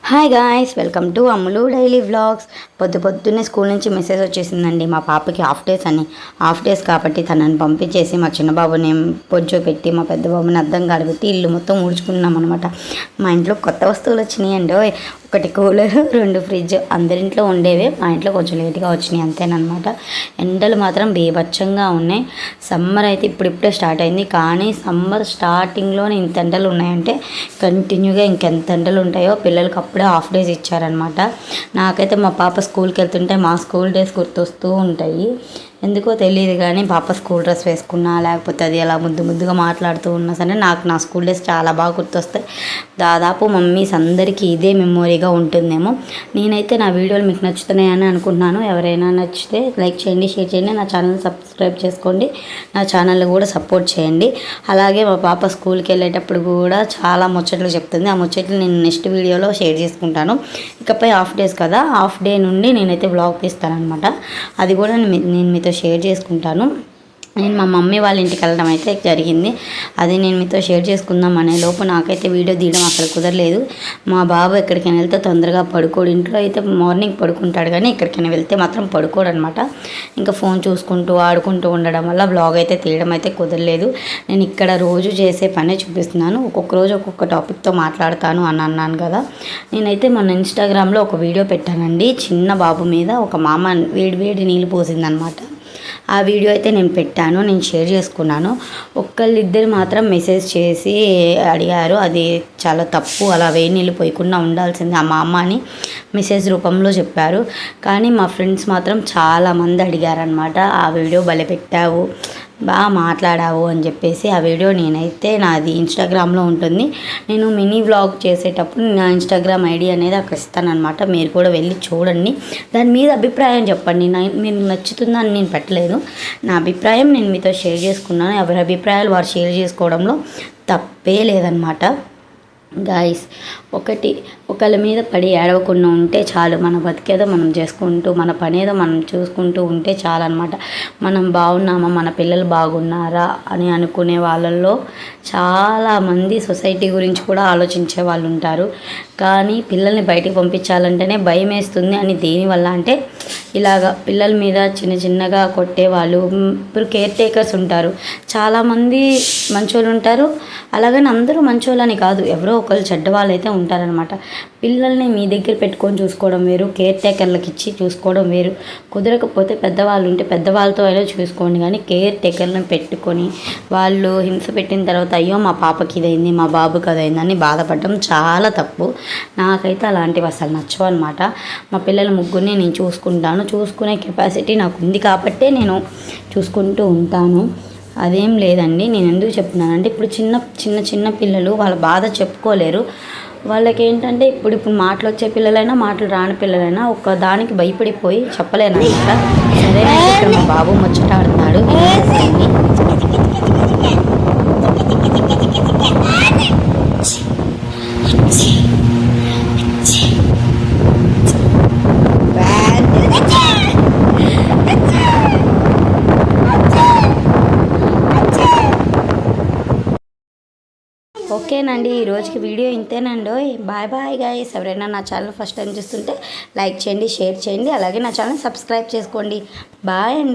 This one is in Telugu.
Hi guys, welcome to Ammulu daily vlogs. పొద్దున్నే స్కూల్ నుంచి మెసేజ్ వచ్చేసిందండి మా పాపకి హాఫ్ డేస్ కాబట్టి తనని పంపించేసి మా చిన్న బాబుని పెట్టి మా పెద్ద బాబుని అద్దం కాడబెట్టి ఇల్లు మొత్తం ఊడ్చుకున్నాం అనమాట. మా ఇంట్లో కొత్త వస్తువులు వచ్చినాయండి. ఒకటి కూలర్, 2 ఫ్రిడ్జ్. అందరింట్లో ఉండేవే, మా ఇంట్లో కొంచెం లేట్గా వచ్చినాయి అంతేనమాట. ఎండలు మాత్రం బీభత్సంగా ఉన్నాయి. సమ్మర్ అయితే ఇప్పుడిప్పుడే స్టార్ట్ అయింది, కానీ సమ్మర్ స్టార్టింగ్లోనే ఇంత ఎండలు ఉన్నాయంటే కంటిన్యూగా ఇంకెంత ఎండలు ఉంటాయో. పిల్లలకి అప్పుడే హాఫ్ డేస్ ఇచ్చారనమాట. నాకైతే మా పాప స్కూల్కి వెళ్తుంటే మా స్కూల్ డేస్ గుర్తొస్తూ ఉంటాయి. ఎందుకో తెలియదు కానీ పాప స్కూల్ డ్రెస్ వేసుకున్నా, లేకపోతే అది అలా ముద్దుగా మాట్లాడుతూ ఉన్నా సరే నాకు నా స్కూల్ డేస్ చాలా బాగా గుర్తొస్తాయి. దాదాపు మమ్మీస్ అందరికీ ఇదే మెమొరీగా ఉంటుందేమో. నేనైతే నా వీడియోలు మీకు నచ్చుతున్నాయని అనుకుంటున్నాను. ఎవరైనా నచ్చితే లైక్ చేయండి, షేర్ చేయండి, నా ఛానల్ సబ్స్క్రైబ్ చేసుకోండి, నా ఛానల్ కూడా సపోర్ట్ చేయండి. అలాగే మా పాప స్కూల్కి వెళ్ళేటప్పుడు కూడా చాలా ముచ్చట్లు చెప్తుంది. ఆ ముచ్చట్లు నేను నెక్స్ట్ వీడియోలో షేర్ చేసుకుంటాను. ఇకపై హాఫ్ డేస్ కదా, హాఫ్ డే నుండి నేనైతే వ్లాగ్ తీస్తాను అనమాట. అది కూడా నేను మీతో షేర్ చేసుకుంటాను. నేను మా మమ్మీ వాళ్ళ ఇంటికి వెళ్ళడం అయితే జరిగింది. అది నేను మీతో షేర్ చేసుకుందాం అనే లోపు నాకైతే వీడియో తీయడం అసలు కుదరలేదు. మా బాబు ఎక్కడికైనా వెళ్తే తొందరగా పడుకోడు. ఇంట్లో అయితే మార్నింగ్ పడుకుంటాడు, కానీ ఎక్కడికైనా వెళ్తే మాత్రం పడుకోడు అనమాట. ఇంకా ఫోన్ చూసుకుంటూ ఆడుకుంటూ ఉండడం వల్ల వ్లాగ్ అయితే తీయడం అయితే కుదరలేదు. నేను ఇక్కడ రోజు చేసే పనే చూపిస్తున్నాను. ఒక్కొక్క రోజు ఒక్కొక్క టాపిక్తో మాట్లాడతాను అని అన్నాను కదా. నేనైతే మన ఇన్స్టాగ్రామ్లో ఒక వీడియో పెట్టానండి. చిన్న బాబు మీద ఒక మామ వేడి నీళ్ళు పోసిందనమాట. ఆ వీడియో అయితే నేను పెట్టాను, నేను షేర్ చేసుకున్నాను. ఒక్కళ్ళిద్దరు మాత్రం మెసేజ్ చేసి అడిగారు, అది చాలా తప్పు, అలా వేడి నీళ్ళు పోయకుండా ఉండాల్సింది ఆ మా అమ్మ అని మెసేజ్ రూపంలో చెప్పారు. కానీ మా ఫ్రెండ్స్ మాత్రం చాలామంది అడిగారనమాట, ఆ వీడియో భలే పెట్టావు, బాగా మాట్లాడావు అని చెప్పేసి. ఆ వీడియో నేనైతే నాది ఇన్స్టాగ్రామ్లో ఉంటుంది. నేను మినీ వ్లాగ్ చేసేటప్పుడు నా ఇన్స్టాగ్రామ్ ఐడి అనేది అక్కడ ఇస్తానమాట. మీరు కూడా వెళ్ళి చూడండి, దాని మీద అభిప్రాయం చెప్పండి. మీరు నచ్చుతుందని నేను పెట్టలేదు, నా అభిప్రాయం నేను మీతో షేర్ చేసుకున్నాను. ఎవరి అభిప్రాయాలు వారు షేర్ చేసుకోవడంలో తప్పే లేదనమాట. గాయస్, ఒకళ్ళ మీద పడి ఏడవకుండా ఉంటే చాలు. మన బతికేదో మనం చేసుకుంటూ, మన పనేదో మనం చూసుకుంటూ ఉంటే చాలు అనమాట. మనం బాగున్నామా, మన పిల్లలు బాగున్నారా అని అనుకునే వాళ్ళల్లో చాలామంది సొసైటీ గురించి కూడా ఆలోచించే వాళ్ళు ఉంటారు. కానీ పిల్లల్ని బయటికి పంపించాలంటేనే భయం వేస్తుంది. అని దేనివల్ల అంటే ఇలాగ పిల్లల మీద చిన్నగా కొట్టేవాళ్ళు, ఇప్పుడు కేర్ టేకర్స్ ఉంటారు. చాలామంది మంచోళ్ళు ఉంటారు, అలాగని అందరూ మంచోళ్ళని కాదు, ఎవరో ఒకళ్ళు చెడ్డవాళ్ళు అయితే ఉంటారనమాట. పిల్లల్ని మీ దగ్గర పెట్టుకొని చూసుకోవడం వేరు, కేర్ టేకర్లకు ఇచ్చి చూసుకోవడం వేరు. కుదరకపోతే పెద్దవాళ్ళు ఉంటే పెద్దవాళ్ళతో అయినా చూసుకోండి, కానీ కేర్ టేకర్లను పెట్టుకొని వాళ్ళు హింస పెట్టిన తర్వాత అయ్యో మా పాపకి ఇదైంది, మా బాబుకి అదైంది అని బాధపడడం చాలా తప్పు. నాకైతే అలాంటివి అసలు నచ్చవు అనమాట. మా పిల్లల ముగ్గురిని నేను చూసుకునే కెపాసిటీ నాకు ఉంది కాబట్టే నేను చూసుకుంటూ ఉంటాను. అదేం లేదండి. నేను ఎందుకు చెప్తున్నానంటే ఇప్పుడు చిన్న పిల్లలు వాళ్ళ బాధ చెప్పుకోలేరు. వాళ్ళకి ఏంటంటే ఇప్పుడు మాటలు వచ్చే పిల్లలైనా మాటలు రాని పిల్లలైనా ఒక దానికి భయపడిపోయి చెప్పలేను అనమాట. సరే, ఇక్కడ మా బాబు ముచ్చటాడుతున్నాడు. ఓకేనండి, ఈ రోజుకి వీడియో ఇంతేనండి. Bye guys. ఎవరైనా నా ఛానల్ ఫస్ట్ టైం చూస్తుంటే లైక్ చేయండి, షేర్ చేయండి, అలాగే నా ఛానల్ సబ్స్క్రైబ్ చేసుకోండి. బాయ్ అండి.